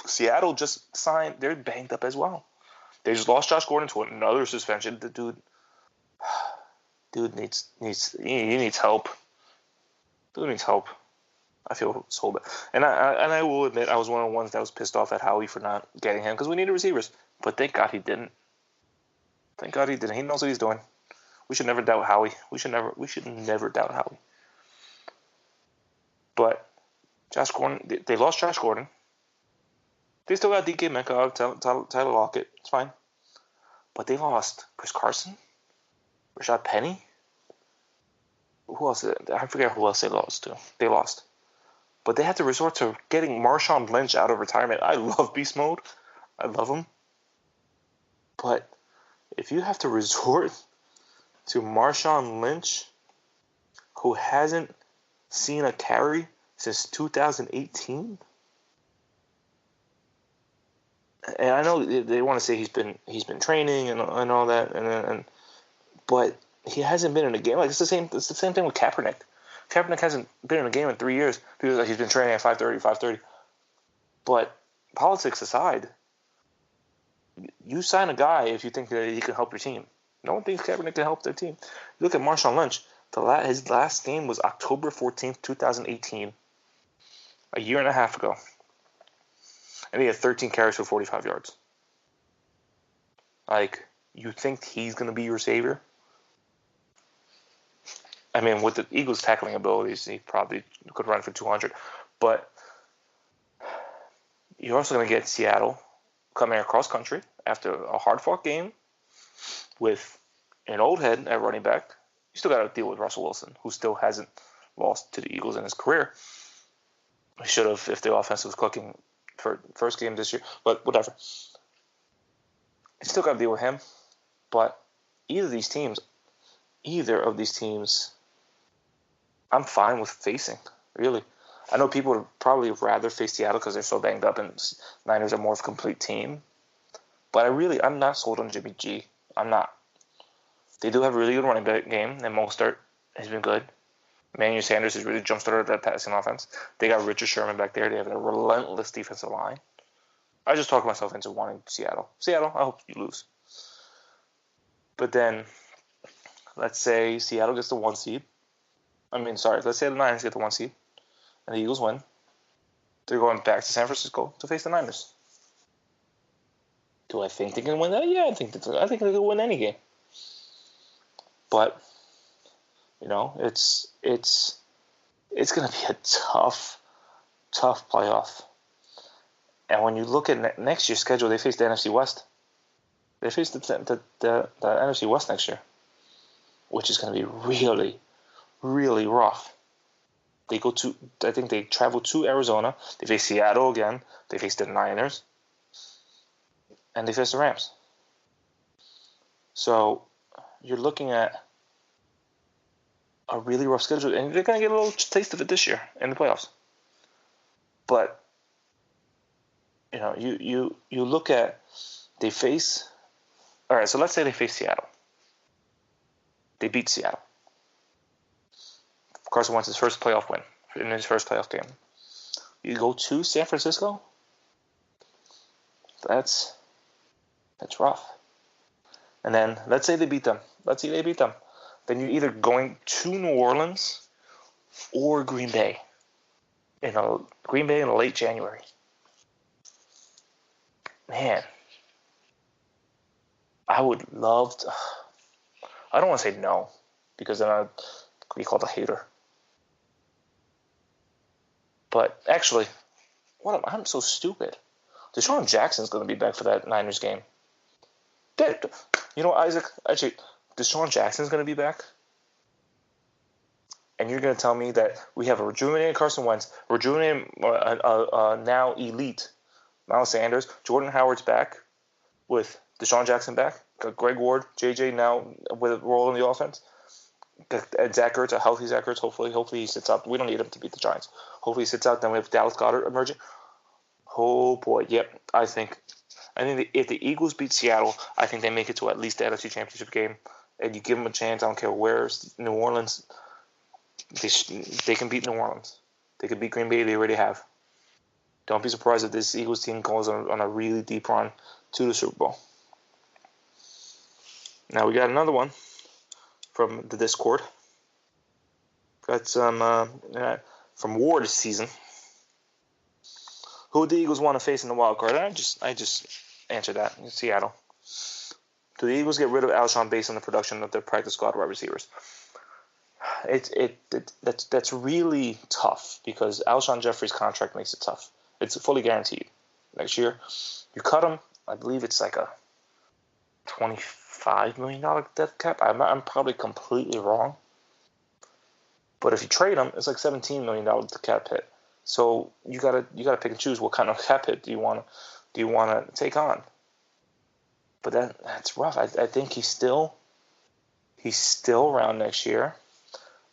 Seattle just signed; they're banged up as well. They just lost Josh Gordon to another suspension. The dude needs help. Dude needs help. I feel so bad, and I will admit I was one of the ones that was pissed off at Howie for not getting him because we needed receivers. But thank God he didn't. Thank God he didn't. He knows what he's doing. We should never doubt Howie. We should never doubt Howie. But Josh Gordon, they lost Josh Gordon. They still got DK Metcalf, Tyler Lockett. It's fine. But they lost Chris Carson, Rashad Penny. Who else? I forget who else they lost to. They lost. But they had to resort to getting Marshawn Lynch out of retirement. I love Beast Mode. I love him. But if you have to resort to Marshawn Lynch, who hasn't seen a carry since 2018, and I know they want to say he's been training and all that, but he hasn't been in a game. Like it's the same thing with Kaepernick. Kaepernick hasn't been in a game in 3 years because he's been training at 5:30. But politics aside, you sign a guy if you think that he can help your team. No one thinks Kaepernick can help their team. You look at Marshawn Lynch. His last game was October 14th, 2018, a year and a half ago. And he had 13 carries for 45 yards. Like, you think he's going to be your savior? I mean, with the Eagles' tackling abilities, he probably could run for 200. But you're also going to get Seattle coming across country after a hard-fought game with an old head at running back. You still got to deal with Russell Wilson, who still hasn't lost to the Eagles in his career. He should have if the offense was clicking for first game this year, but whatever. You still got to deal with him. But either of these teams, I'm fine with facing, really. I know people would probably rather face Seattle because they're so banged up and Niners are more of a complete team. But I'm not sold on Jimmy G. I'm not. They do have a really good running back game, and Mostert has been good. Emmanuel Sanders has really jump-started that passing offense. They got Richard Sherman back there. They have a relentless defensive line. I just talked myself into wanting Seattle. Seattle, I hope you lose. But then, let's say Seattle gets the 1 seed. Let's say the Niners get the 1 seed, and the Eagles win. They're going back to San Francisco to face the Niners. Do I think they can win that? Yeah, I think they can win any game. But it's going to be a tough playoff. And when you look at next year's schedule, they face the NFC West. They face the NFC West next year, which is going to be really, really rough. I think they travel to Arizona. They face Seattle again. They face the Niners. And they face the Rams. So you're looking at a really rough schedule, and they're going to get a little taste of it this year in the playoffs. But you look at they face. All right, so let's say they face Seattle. They beat Seattle. Carson Wentz's first playoff win in his first playoff game. You go to San Francisco. That's rough. And then let's say they beat them. Then you're either going to New Orleans or Green Bay in a late January. Man, I would love to. I don't want to say no because then I'd be called a hater. But actually, I'm so stupid. Deshaun Jackson's going to be back for that Niners game. You know, Isaac, actually, Deshaun Jackson's going to be back. And you're going to tell me that we have a rejuvenated Carson Wentz, rejuvenated now elite Miles Sanders, Jordan Howard's back with Deshaun Jackson back, got Greg Ward, JJ now with a role in the offense, got Zach Ertz, a healthy Zach Ertz, hopefully he sits out. We don't need him to beat the Giants. Hopefully he sits out. Then we have Dallas Goedert emerging. Oh boy, yep. I think if the Eagles beat Seattle, I think they make it to at least the NFC Championship game, and you give them a chance. I don't care where's New Orleans. They can beat New Orleans. They can beat Green Bay. They already have. Don't be surprised if this Eagles team goes on a really deep run to the Super Bowl. Now we got another one from the Discord. Got some from Ward's season. Who do the Eagles want to face in the wild card? I just answered that. In Seattle. Do the Eagles get rid of Alshon based on the production of their practice squad wide receivers? That's really tough because Alshon Jeffrey's contract makes it tough. It's fully guaranteed next year. You cut him, I believe it's like a $25 million dead cap. I'm probably completely wrong. But if you trade him, it's like $17 million cap hit. So you gotta pick and choose what kind of cap hit do you want to take on. But that's rough. I think he's still around next year.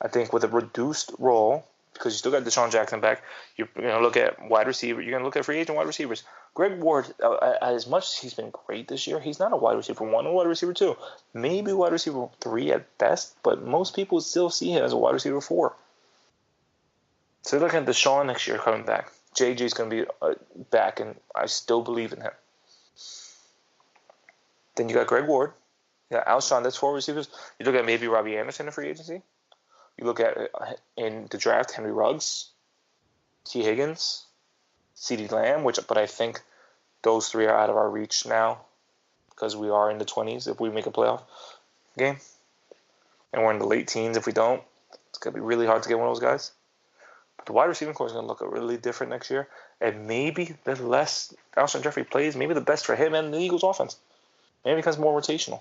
I think with a reduced role, because you still got Deshaun Jackson back, you're going to look at wide receiver. You're going to look at free agent wide receivers. Greg Ward, as much as he's been great this year, he's not a wide receiver 1 or wide receiver 2. Maybe wide receiver 3 at best, but most people still see him as a wide receiver 4. So you're looking at Deshaun next year coming back. JJ's going to be back, and I still believe in him. Then you got Greg Ward. You got Alshon, that's 4 receivers. You look at maybe Robbie Anderson in free agency. You look at in the draft, Henry Ruggs, T. Higgins, CeeDee Lamb, but I think those 3 are out of our reach now because we are in the 20s if we make a playoff game. And we're in the late teens if we don't. It's going to be really hard to get one of those guys. But the wide receiving core is going to look really different next year. And maybe the less Alshon Jeffrey plays, maybe the best for him and the Eagles offense. Maybe it becomes more rotational.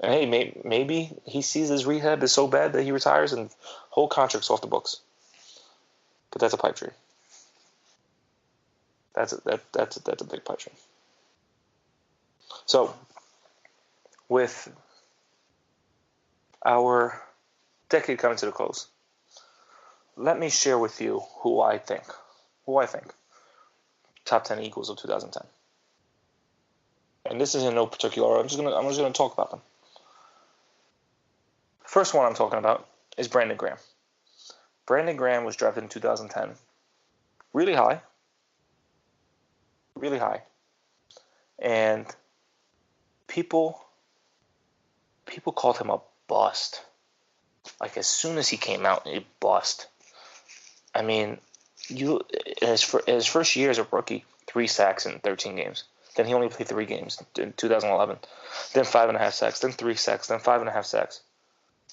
And hey, maybe he sees his rehab is so bad that he retires and whole contract's off the books. But that's a pipe dream. That's a big pipe dream. So, with our decade coming to the close, let me share with you who I think top 10 Eagles of 2010. And this is in no particular order. I'm just gonna talk about them. First one I'm talking about is Brandon Graham. Brandon Graham was drafted in 2010. Really high. And people called him a bust. Like as soon as he came out, a bust. I mean, his first year as a rookie, 3 sacks in 13 games. Then he only played 3 games in 2011. Then 5.5 sacks. Then 3 sacks. Then 5.5 sacks.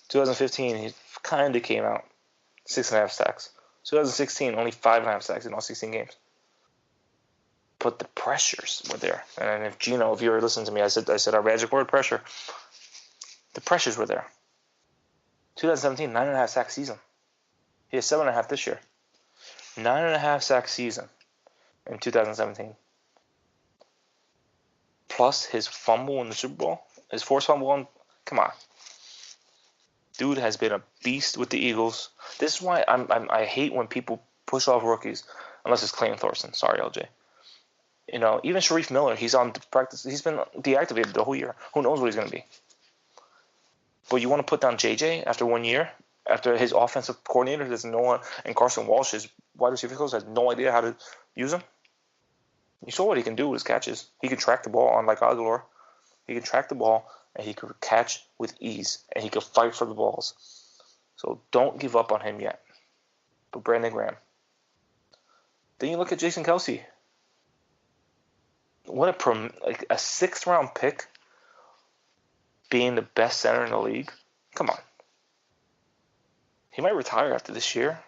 2015, he kind of came out 6.5 sacks. 2016, only 5.5 sacks in all 16 games. But the pressures were there. And if Gino, if you were listening to me, I said our magic word, pressure. The pressures were there. 2017, 9.5 sack season. He has 7.5 this year. 9.5 sack season in 2017. Plus his fumble in the Super Bowl, his forced fumble. Come on. Dude has been a beast with the Eagles. This is why I hate when people push off rookies, unless it's Clayton Thorson. Sorry, LJ. You know, even Sharif Miller, he's on practice. He's been deactivated the whole year. Who knows what he's going to be? But you want to put down JJ after 1 year, after his offensive coordinator doesn't know, and Carson Walsh is wide receiver coach has no idea how to use him. You saw what he can do with his catches. He can track the ball, unlike Aguilar. He can track the ball, and he can catch with ease, and he can fight for the balls. So don't give up on him yet. But Brandon Graham. Then you look at Jason Kelce. What a sixth-round pick being the best center in the league. Come on. He might retire after this year.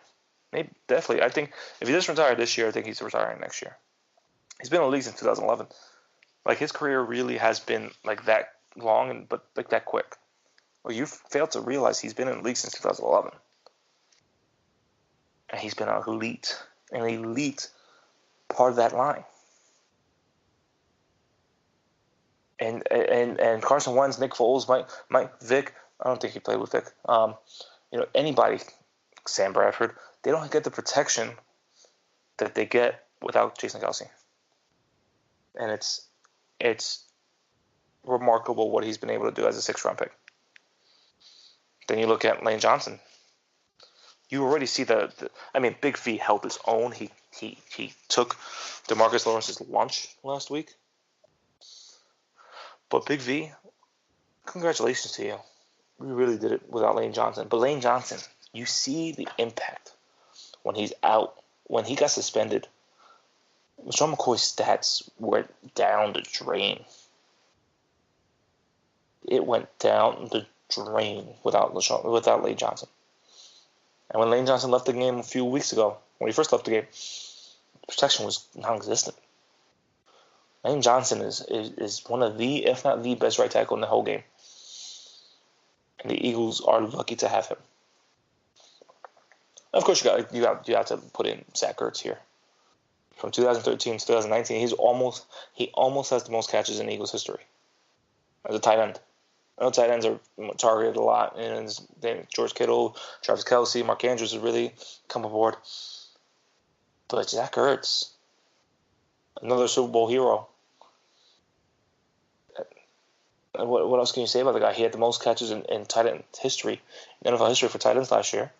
Maybe, definitely. I think if he doesn't retire this year, I think he's retiring next year. He's been in the league since 2011. Like, his career really has been like that long, but like that quick. Well, you failed to realize he's been in the league since 2011. And he's been an elite part of that line. And Carson Wentz, Nick Foles, Mike Vick. I don't think he played with Vick. Anybody, Sam Bradford, they don't get the protection that they get without Jason Kelce. And it's remarkable what he's been able to do as a sixth-round pick. Then you look at Lane Johnson. You already see Big V held his own. He took DeMarcus Lawrence's lunch last week. But Big V, congratulations to you. We really did it without Lane Johnson. But Lane Johnson, you see the impact when he's out. When he got suspended, LeSean McCoy's stats went down the drain. It went down the drain without Lane Johnson. And when Lane Johnson left the game a few weeks ago, when he first left the game, protection was non-existent. Lane Johnson is one of the, if not the best right tackle in the whole game. And the Eagles are lucky to have him. Of course, you got to put in Zach Ertz here. From 2013 to 2019, he almost has the most catches in Eagles history as a tight end. I know tight ends are targeted a lot, and then George Kittle, Travis Kelce, Mark Andrews have really come aboard. But Zach Ertz, another Super Bowl hero. What else can you say about the guy? He had the most catches in tight end history, in NFL history for tight ends last year.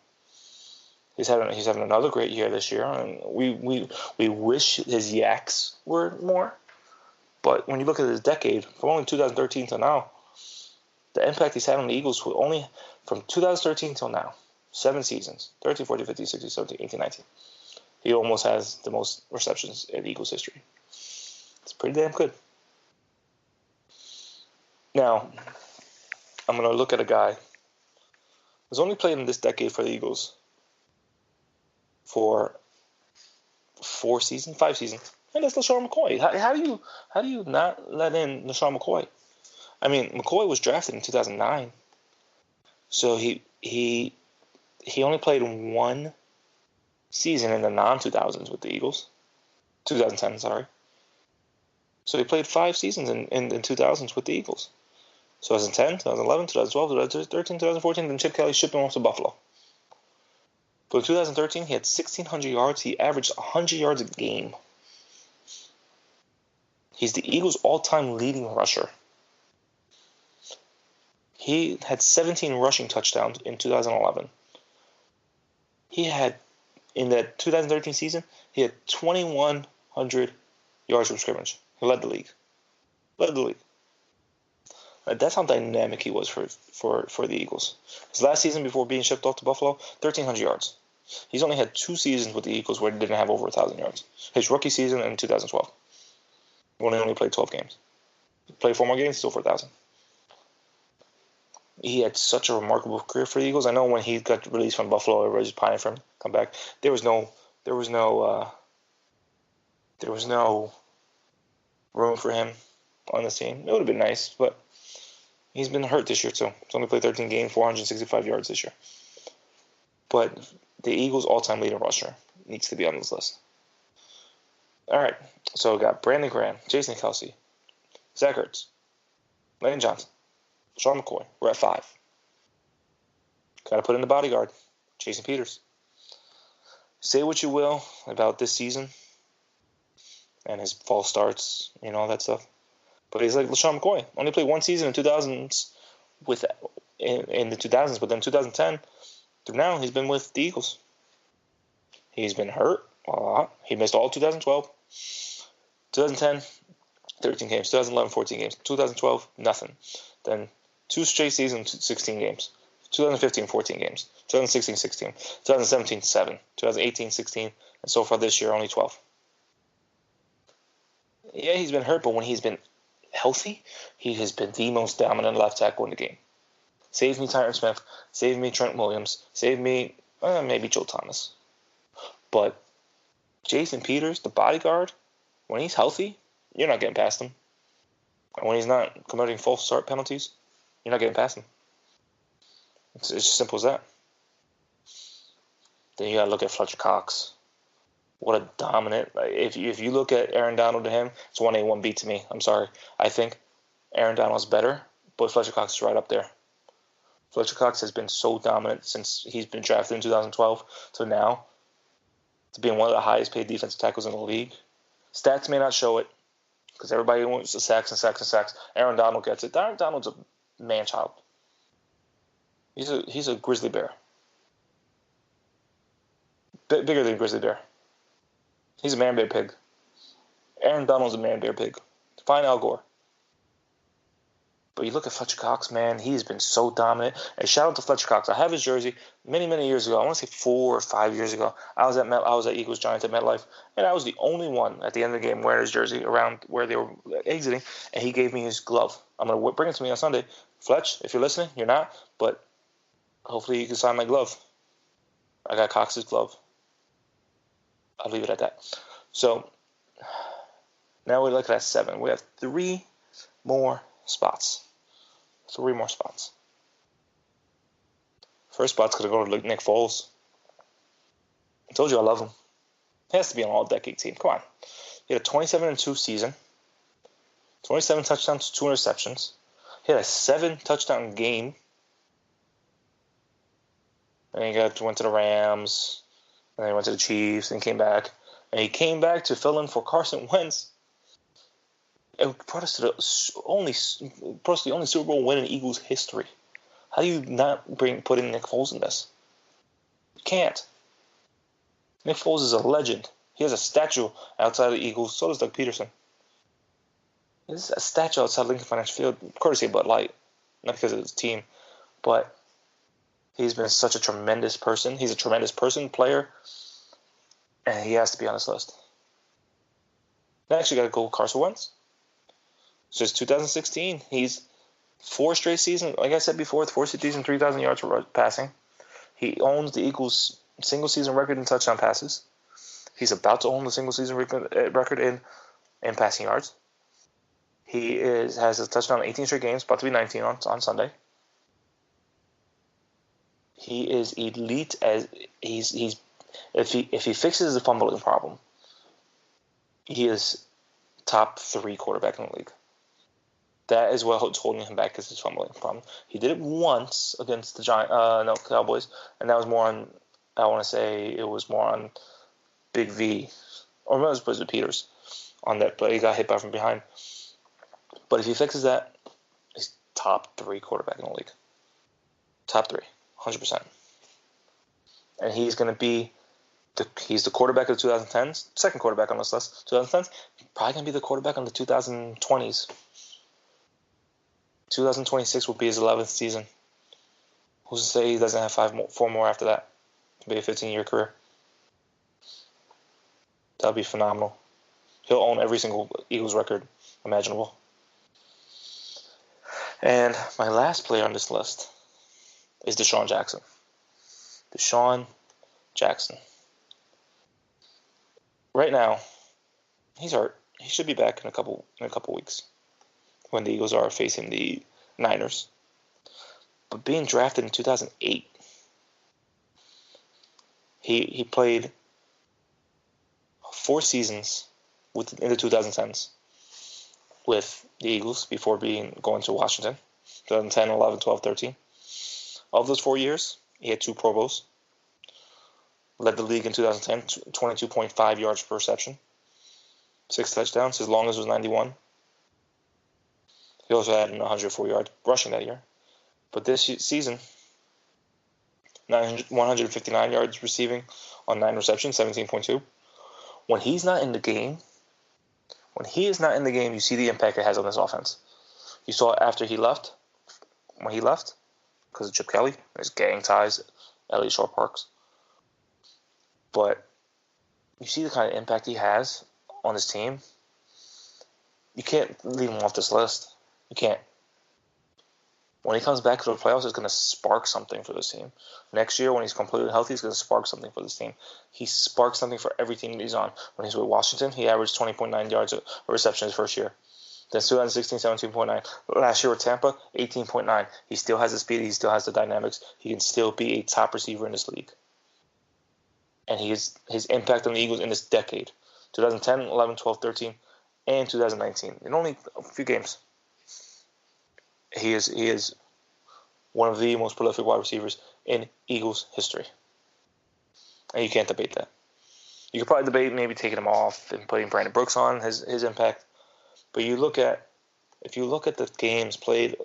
He's having another great year this year, and we wish his yaks were more. But when you look at his decade, from only 2013 till now, the impact he's had on the Eagles only from 2013 till now, 7 seasons, 13, 14, 15, 16, 17, 18, 19. He almost has the most receptions in Eagles history. It's pretty damn good. Now, I'm going to look at a guy who's only played in this decade for the Eagles for 5 seasons, and that's LeSean McCoy. How do you not let in LeSean McCoy? I mean, McCoy was drafted in 2009, so he only played 1 season in the non-2000s with the Eagles. 2010, sorry. So he played 5 seasons in 2000s with the Eagles. 2010, 2011, 2012, 2013, 2014, then Chip Kelly shipped him off to Buffalo. But in 2013, he had 1,600 yards. He averaged 100 yards a game. He's the Eagles' all-time leading rusher. He had 17 rushing touchdowns in 2011. He had, in the 2013 season, he had 2,100 yards from scrimmage. He led the league. That's how dynamic he was for the Eagles. His last season before being shipped off to Buffalo, 1,300 yards. He's only had 2 seasons with the Eagles where he didn't have over 1,000 yards. His rookie season in 2012, when he only played 12 games. He played 4 more games, still for 1,000. He had such a remarkable career for the Eagles. I know when he got released from Buffalo, everybody was pining for him to come back. There was no room for him on the team. It would have been nice, but he's been hurt this year too. He's only played 13 games, 465 yards this year. But the Eagles' all-time leading rusher needs to be on this list. All right, so we got Brandon Graham, Jason Kelce, Zach Ertz, Lane Johnson, Sean McCoy. We're at 5. Got to put in the bodyguard, Jason Peters. Say what you will about this season and his false starts, all that stuff. But he's like LeSean McCoy. Only played 1 season in 2000s in the 2000s, but then 2010 through now he's been with the Eagles. He's been hurt a lot. He missed all 2012. 2010, 13 games. 2011, 14 games. 2012, nothing. Then 2 straight seasons, 16 games. 2015, 14 games. 2016, 16. 2017, 7. 2018, 16. And so far this year, only 12. Yeah, he's been hurt, but when he's been healthy, he has been the most dominant left tackle in the game. Save me Tyron Smith. Save me Trent Williams. Save me maybe Joe Thomas. But Jason Peters, the bodyguard, when he's healthy, you're not getting past him. And when he's not committing false start penalties, you're not getting past him. It's as simple as that. Then you got to look at Fletcher Cox. What a dominant. If you look at Aaron Donald to him, it's 1A, 1B to me. I'm sorry. I think Aaron Donald's better, but Fletcher Cox is right up there. Fletcher Cox has been so dominant since he's been drafted in 2012 to now, to being one of the highest paid defensive tackles in the league. Stats may not show it, because everybody wants the sacks and sacks and sacks. Aaron Donald gets it. Aaron Donald's a man-child. He's a grizzly bear. Bigger than a grizzly bear. He's a man-bear pig. Aaron Donald's a man-bear pig. Fine Al Gore. But you look at Fletcher Cox, man, he's been so dominant. And shout out to Fletcher Cox. I have his jersey many, many years ago. I want to say 4 or 5 years ago. I was at Eagles Giants at MetLife, and I was the only one at the end of the game wearing his jersey around where they were exiting, and he gave me his glove. I'm going to bring it to me on Sunday. Fletch, if you're listening, you're not, but hopefully you can sign my glove. I got Cox's glove. I'll leave it at that. So now we're looking at 7. We have 3 more spots. 3 more spots. First spot's going to go to Nick Foles. I told you I love him. He has to be an all-decade team. Come on. He had a 27-2 season. 27 touchdowns, 2 interceptions. He had a 7-touchdown game. And he went to the Rams. And then he went to the Chiefs and came back. And he came back to fill in for Carson Wentz. It brought us to the only Super Bowl win in Eagles history. How do you not put in Nick Foles in this? You can't. Nick Foles is a legend. He has a statue outside of the Eagles. So does Doug Peterson. There's a statue outside Lincoln Financial Field, courtesy of Bud Light, not because of his team, but he's been such a tremendous person. He's a tremendous person, player, and he has to be on this list. Next, you got to go Carson Wentz. Since 2016, he's 4 straight seasons. Like I said before, 4 seasons, 3,000 yards passing. He owns the Eagles' single-season record in touchdown passes. He's about to own the single-season record in passing yards. He has a touchdown in 18 straight games, about to be 19 on Sunday. He is elite as he's if he fixes the fumbling problem, he is top 3 quarterback in the league. That is what's holding him back, is his fumbling problem. He did it once against the Cowboys, and that was more on, I want to say it was more on Big V, or maybe it was Peters on that play. He got hit by from behind. But if he fixes that, he's top 3 quarterback in the league. Top 3, 100%. And he's going to be he's the quarterback of the 2010s, second quarterback on this list. 2010s, probably going to be the quarterback on the 2020s. 2026 will be his 11th season. Who's to say he doesn't have 4 more after that? It'll be a 15-year career. That'll be phenomenal. He'll own every single Eagles record imaginable. And my last player on this list is Deshaun Jackson. Deshaun Jackson. Right now, he's hurt. He should be back in a couple weeks when the Eagles are facing the Niners. But being drafted in 2008, he played 4 seasons in the 2010s with the Eagles before going to Washington, 2010, 11, 12, 13. Of those 4 years, he had 2 Pro Bowls. Led the league in 2010, 22.5 yards per reception, 6 touchdowns. His longest was 91. He also had 104 yards rushing that year. But this season, 159 yards receiving on 9 receptions, 17.2. When he's not in the game, you see the impact it has on this offense. You saw it after he left, when he left, because of Chip Kelly, his gang ties, Elliott Shore Parks. But you see the kind of impact he has on his team. You can't leave him off this list. You can't. When he comes back to the playoffs, it's going to spark something for this team. Next year, when he's completely healthy, it's going to spark something for this team. He sparks something for every team that he's on. When he's with Washington, he averaged 20.9 yards a reception his first year. Then 2016, 17.9. Last year with Tampa, 18.9. He still has the speed. He still has the dynamics. He can still be a top receiver in this league. And his impact on the Eagles in this decade, 2010, 11, 12, 13, and 2019, in only a few games. He is one of the most prolific wide receivers in Eagles history. And you can't debate that. You could probably debate maybe taking him off and putting Brandon Brooks on his impact. But if you look at the games played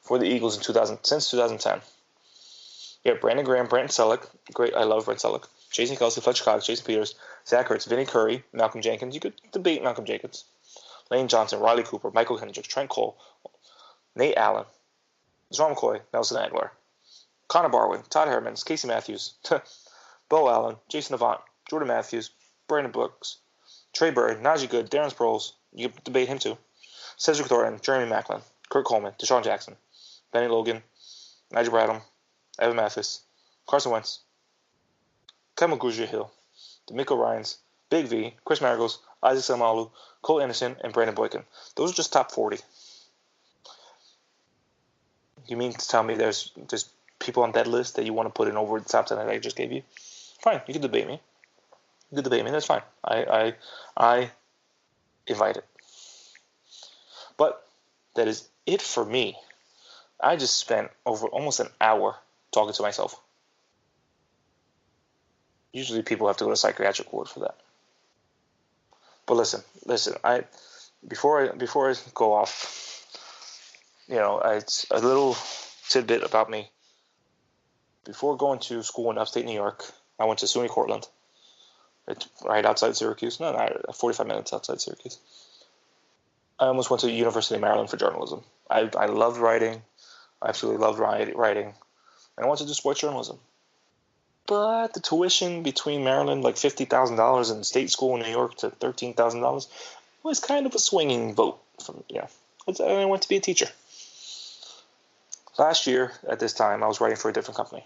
for the Eagles since 2010, you have Brandon Graham, Brent Selleck, great, I love Brent Selleck, Jason Kelsey, Fletcher Cox, Jason Peters, Zach Ertz, Vinny Curry, Malcolm Jenkins. You could debate Malcolm Jenkins. Lane Johnson, Riley Cooper, Michael Hendricks, Trent Cole, Nate Allen, John McCoy, Nelson Aguilar, Connor Barwin, Todd Hermans, Casey Matthews, Bo Allen, Jason Avant, Jordan Matthews, Brandon Brooks, Trey Bird, Najee Good, Darren Sproles. You can debate him too. Cedric Thornton, Jeremy Maclin, Kurt Coleman, Deshaun Jackson, Benny Logan, Nigel Bradham, Evan Mathis, Carson Wentz, Kevin Hill, D'Amico Ryans, Big V, Chris Marigos, Isaac Samalu, Cole Anderson, and Brandon Boykin. Those are just top 40. You mean to tell me there's people on that list that you want to put in over the top 10 that I just gave you? Fine, you can debate me. That's fine. I invite it. But that is it for me. I just spent over almost an hour talking to myself. Usually people have to go to psychiatric ward for that. But listen. Before I go off, it's a little tidbit about me. Before going to school in upstate New York, I went to SUNY Cortland. It's right outside Syracuse. No, 45 minutes outside Syracuse. I almost went to the University of Maryland for journalism. I loved writing. I absolutely loved writing. And I wanted to do sports journalism. But the tuition between Maryland, like $50,000, and state school in New York to $13,000, was kind of a swinging vote. I went to be a teacher. Last year, at this time, I was writing for a different company.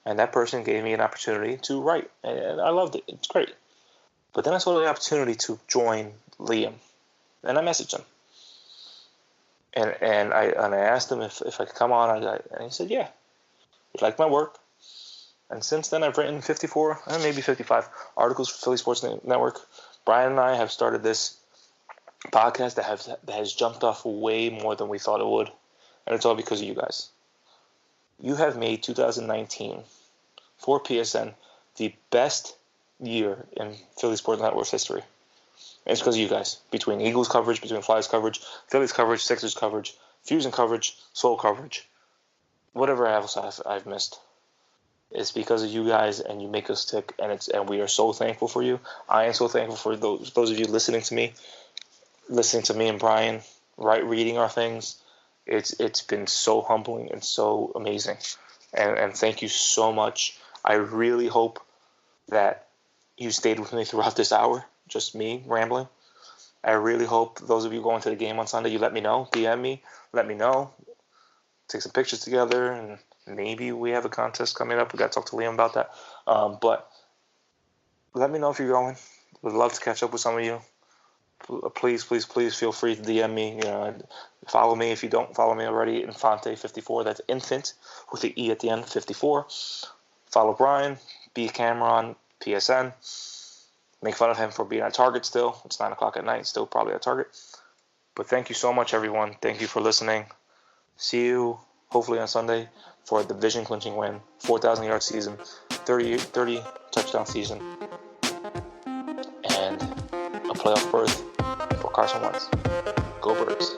And that person gave me an opportunity to write. And I loved it. It's great. But then I saw the opportunity to join Liam. And I messaged him. And I asked him if I could come on. And he said, yeah. He liked my work. And since then, I've written 54, maybe 55 articles for Philly Sports Network. Brian and I have started this podcast that has jumped off way more than we thought it would. And it's all because of you guys. You have made 2019 for PSN the best year in Philly Sports Network's history. And it's because of you guys. Between Eagles coverage, between Flyers coverage, Phillies coverage, Sixers coverage, Fusion coverage, Soul coverage, whatever else I've missed. It's because of you guys, and you make us tick, and we are so thankful for you. I am so thankful for those of you listening to me and Brian, reading our things. It's been so humbling and so amazing, and thank you so much. I really hope that you stayed with me throughout this hour, just me rambling. I really hope those of you going to the game on Sunday, you let me know, DM me, let me know, take some pictures together, and maybe we have a contest coming up. We got to talk to Liam about that. But let me know if you're going. Would love to catch up with some of you. Please feel free to DM me. Follow me if you don't follow me already. Infante54. That's infant with the E at the end. 54. Follow Brian. Be Cameron. PSN. Make fun of him for being at Target still. It's 9 o'clock at night. Still probably at Target. But thank you so much, everyone. Thank you for listening. See you hopefully on Sunday for a division clinching win. 4,000-yard season. 30 touchdown season. And a playoff berth for Carson Wentz. Go Birds.